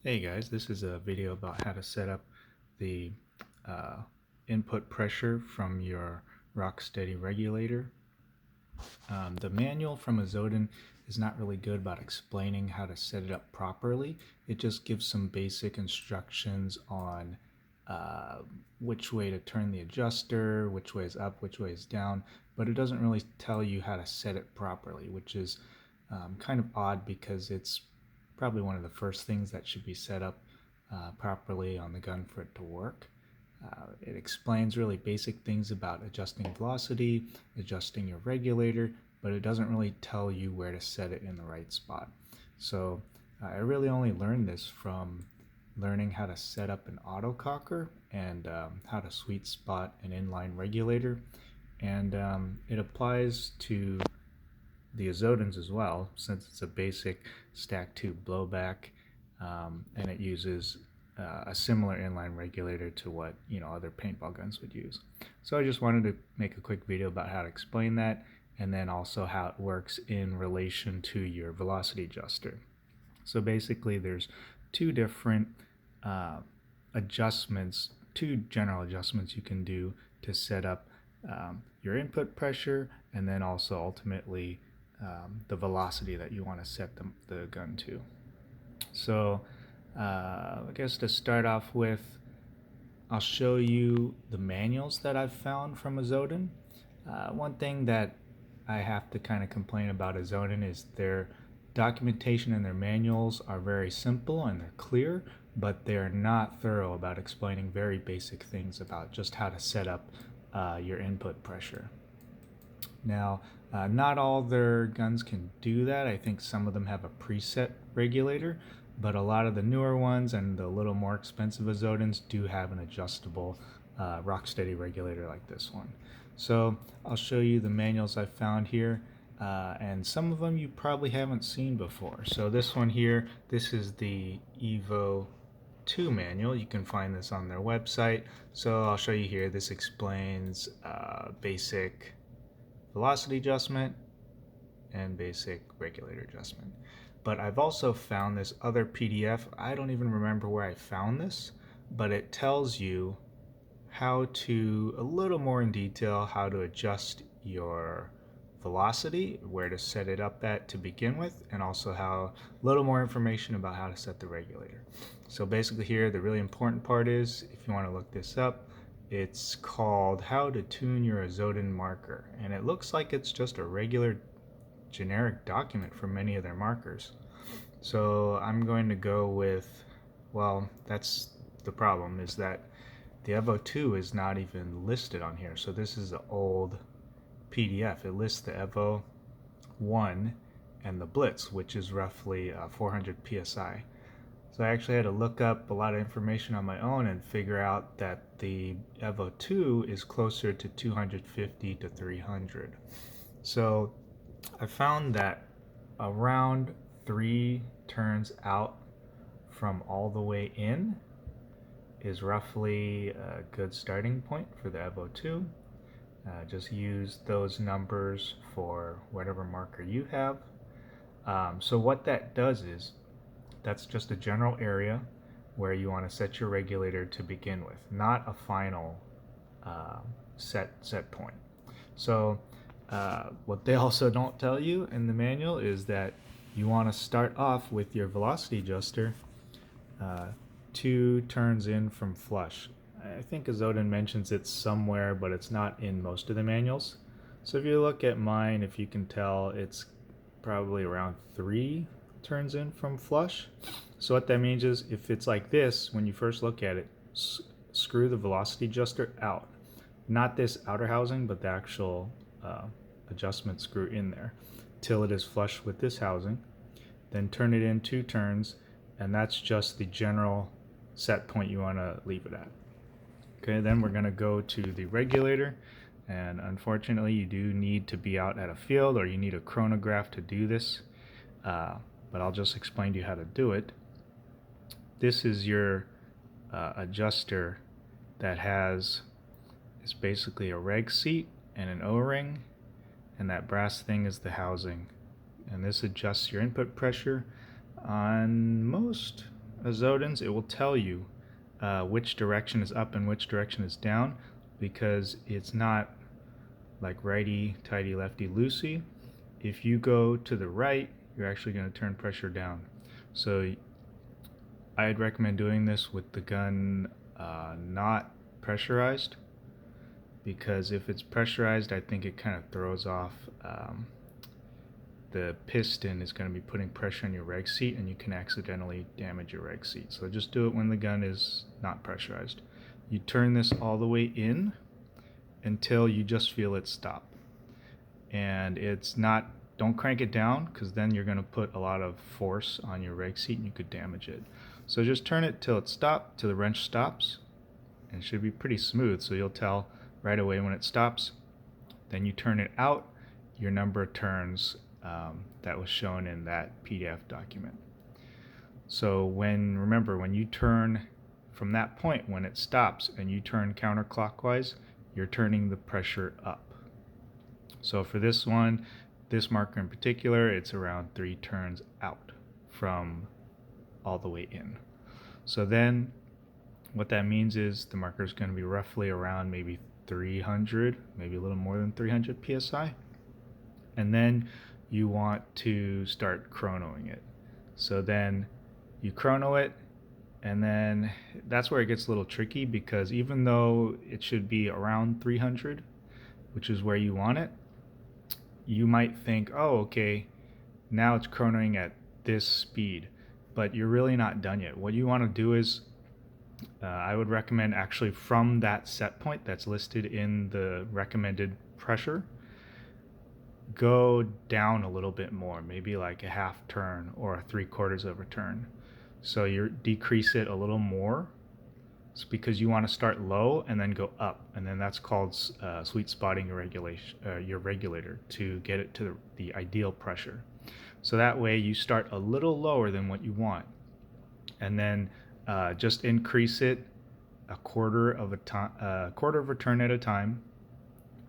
Hey guys, this is a video about how to set up the uh, input pressure from your Rocksteady regulator. The manual from Azodin is not really good about explaining how to set it up properly. It just gives some basic instructions on uh, which way to turn the adjuster, which way is up, which way is down, but it doesn't really tell you how to set it properly, which is kind of odd because it's probably one of the first things that should be set up properly on the gun for it to work. It explains really basic things about adjusting velocity, adjusting your regulator, but it doesn't really tell you where to set it in the right spot. So I really only learned this from learning how to set up an autococker and how to sweet spot an inline regulator. And it applies to the Azodins as well, since it's a basic stack tube blowback, and it uses a similar inline regulator to what other paintball guns would use. So I just wanted to make a quick video about how to explain that, and then also how it works in relation to your velocity adjuster. So basically, there's two different uh, adjustments, two general adjustments you can do to set up your input pressure, and then also ultimately the velocity that you want to set the gun to. So I guess to start off with, I'll show you the manuals that I've found from Azodin. One thing that I have to kind of complain about Azodin is their documentation and their manuals are very simple and they're clear, but they're not thorough about explaining very basic things about just how to set up your input pressure. Now, not all their guns can do that. I think some of them have a preset regulator, but a lot of the newer ones and the little more expensive Azodins do have an adjustable Rocksteady regulator like this one. So I'll show you the manuals I found here, and some of them you probably haven't seen before. So this one here, this is the Evo 2 manual. You can find this on their website. So I'll show you here. This explains basic velocity adjustment and basic regulator adjustment. But I've also found this other PDF. I don't even remember where I found this, but it tells you how to, a little more in detail, how to adjust your velocity, where to set it up at to begin with, and also how a little more information about how to set the regulator. So basically here, the really important part is, if you want to look this up, it's called How to Tune Your Azodin Marker, and it looks like it's just a regular generic document for many of their markers. So I'm going to go with, well, that's the problem, is that the Evo 2 is not even listed on here. So this is the old PDF. It lists the Evo 1 and the Blitz, which is roughly 400 psi. So I actually had to look up a lot of information on my own and figure out that the Evo 2 is closer to 250 to 300. So I found that around 3 turns out from all the way in is roughly a good starting point for the Evo 2. Just use those numbers for whatever marker you have. So what that does is, that's just a general area where you want to set your regulator to begin with, not a final set point. So what they also don't tell you in the manual is that you want to start off with your velocity adjuster 2 turns in from flush. I think Azodin mentions it somewhere, but it's not in most of the manuals. So if you look at mine, if you can tell, it's probably around 3 turns in from flush. So what that means is, if it's like this, when you first look at it, screw the velocity adjuster out. Not this outer housing, but the actual adjustment screw in there, till it is flush with this housing. Then turn it in 2 turns, and that's just the general set point you want to leave it at. Okay, then we're going to go to the regulator, and unfortunately you do need to be out at a field, or you need a chronograph to do this, but I'll just explain to you how to do it. This is your adjuster that is basically a reg seat and an O-ring, and that brass thing is the housing, and this adjusts your input pressure on most Azodins, it will tell you which direction is up and which direction is down, because it's not like righty tighty lefty loosey. If you go to the right, you're actually going to turn pressure down. So I'd recommend doing this with the gun not pressurized, because if it's pressurized, I think it kind of throws off the piston is going to be putting pressure on your reg seat, and you can accidentally damage your reg seat. So just do it when the gun is not pressurized. You turn this all the way in until you just feel it stop. And it's not, don't crank it down, because then you're going to put a lot of force on your reg seat and you could damage it. So just turn it till it stops, till the wrench stops, and it should be pretty smooth, so you'll tell right away when it stops. Then you turn it out, your number of turns that was shown in that PDF document. So remember, when you turn from that point, when it stops and you turn counterclockwise, you're turning the pressure up. So for this one, this marker in particular, it's around 3 turns out from all the way in. So then what that means is the marker is going to be roughly around maybe 300, maybe a little more than 300 psi. And then you want to start chronoing it. So then you chrono it, and then that's where it gets a little tricky, because even though it should be around 300, which is where you want it, you might think, oh, okay, now it's chronoing at this speed, but you're really not done yet. What you want to do is, I would recommend actually from that set point that's listed in the recommended pressure, go down a little bit more, maybe like a half turn or a 3/4 of a turn. So you decrease it a little more. It's because you want to start low and then go up, and then that's called sweet spotting your regulator to get it to the ideal pressure. So that way you start a little lower than what you want, and then just increase it a quarter of a turn at a time,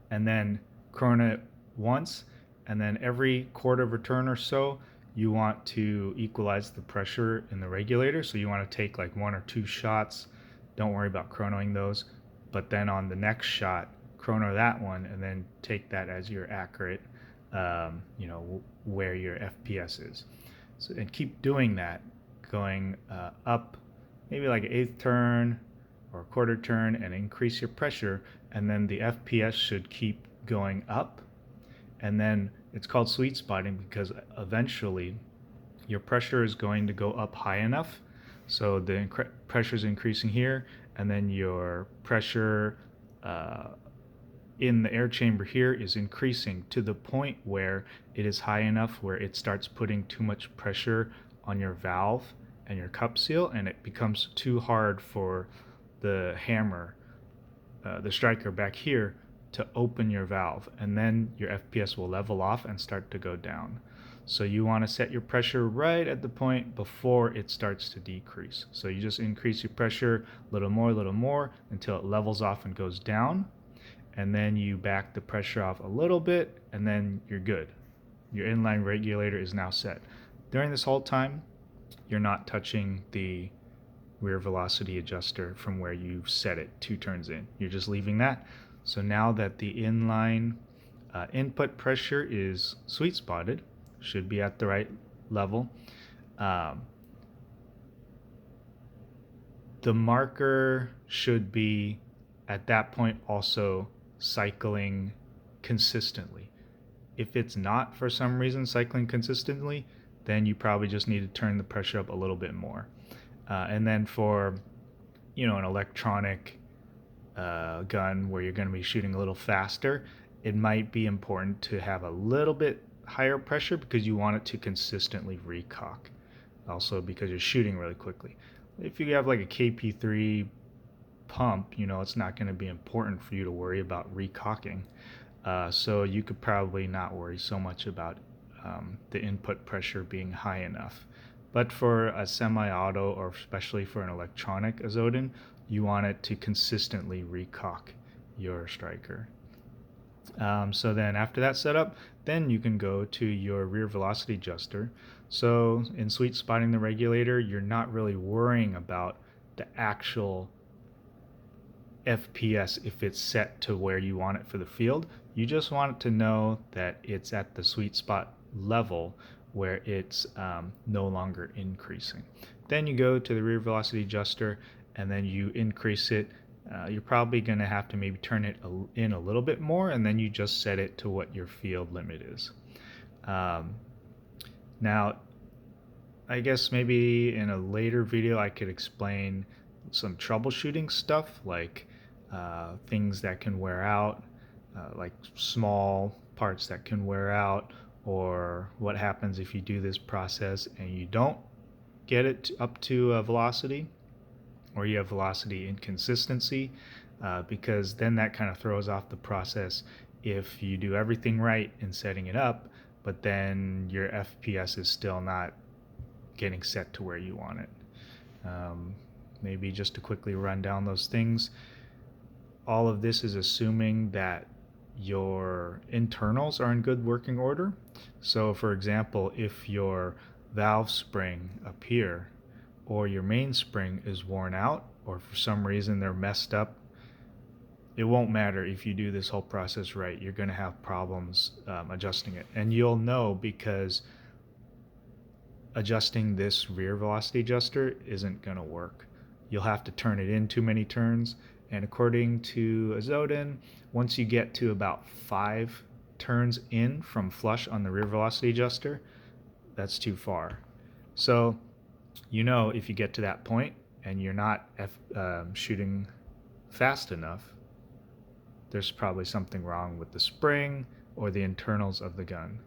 and then chrono it once, and then every quarter of a turn or so you want to equalize the pressure in the regulator. So you want to take like 1 or 2 shots. Don't worry about chronoing those, but then on the next shot, chrono that one, and then take that as your accurate, where your FPS is. So, and keep doing that, going up maybe like an 1/8 turn or a quarter turn, and increase your pressure, and then the FPS should keep going up. And then it's called sweet spotting because eventually your pressure is going to go up high enough. So the pressure is increasing here, and then your pressure in the air chamber here is increasing to the point where it is high enough where it starts putting too much pressure on your valve and your cup seal, and it becomes too hard for the hammer, the striker back here, to open your valve, and then your FPS will level off and start to go down. So you want to set your pressure right at the point before it starts to decrease. So you just increase your pressure a little more until it levels off and goes down, and then you back the pressure off a little bit, and then you're good. Your inline regulator is now set. During this whole time, you're not touching the rear velocity adjuster from where you set it 2 turns in. You're just leaving that. So now that the inline input pressure is sweet spotted, should be at the right level, the marker should be at that point also cycling consistently. If it's not for some reason cycling consistently, then you probably just need to turn the pressure up a little bit more. And then for an electronic gun where you're going to be shooting a little faster, it might be important to have a little bit higher pressure because you want it to consistently recock. Also because you're shooting really quickly. If you have like a KP3 pump, it's not going to be important for you to worry about recocking. So you could probably not worry so much about the input pressure being high enough. But for a semi-auto, or especially for an electronic Azodin, you want it to consistently recock your striker. So then after that setup, then you can go to your rear velocity adjuster. So in sweet spotting the regulator, you're not really worrying about the actual FPS if it's set to where you want it for the field. You just want it to know that it's at the sweet spot level where it's no longer increasing. Then you go to the rear velocity adjuster and then you increase it. You're probably going to have to maybe turn it in a little bit more, and then you just set it to what your field limit is. Now, I guess maybe in a later video I could explain some troubleshooting stuff, like things that can wear out, like small parts that can wear out, or what happens if you do this process and you don't get it up to velocity, or you have velocity inconsistency, because then that kind of throws off the process if you do everything right in setting it up, but then your FPS is still not getting set to where you want it. Maybe just to quickly run down those things, all of this is assuming that your internals are in good working order. So for example, if your valve spring up here or your mainspring is worn out, or for some reason they're messed up, it won't matter if you do this whole process right. You're going to have problems adjusting it. And you'll know because adjusting this rear velocity adjuster isn't going to work. You'll have to turn it in too many turns, and according to Azodin, once you get to about 5 turns in from flush on the rear velocity adjuster, that's too far. So you know, if you get to that point and you're not shooting fast enough, there's probably something wrong with the spring or the internals of the gun.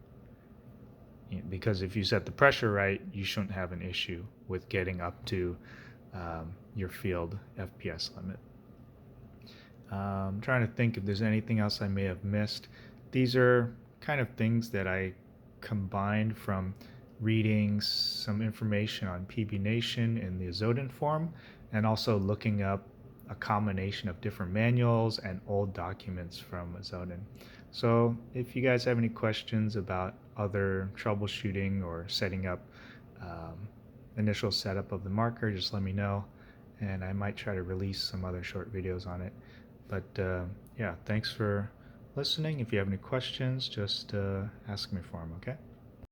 Because if you set the pressure right, you shouldn't have an issue with getting up to your field FPS limit. I'm trying to think if there's anything else I may have missed. These are kind of things that I combined from reading some information on PB Nation in the Azodin forum, and also looking up a combination of different manuals and old documents from Azodin. So if you guys have any questions about other troubleshooting or setting up initial setup of the marker, just let me know, and I might try to release some other short videos on it. But yeah, thanks for listening. If you have any questions, just ask me for them, okay?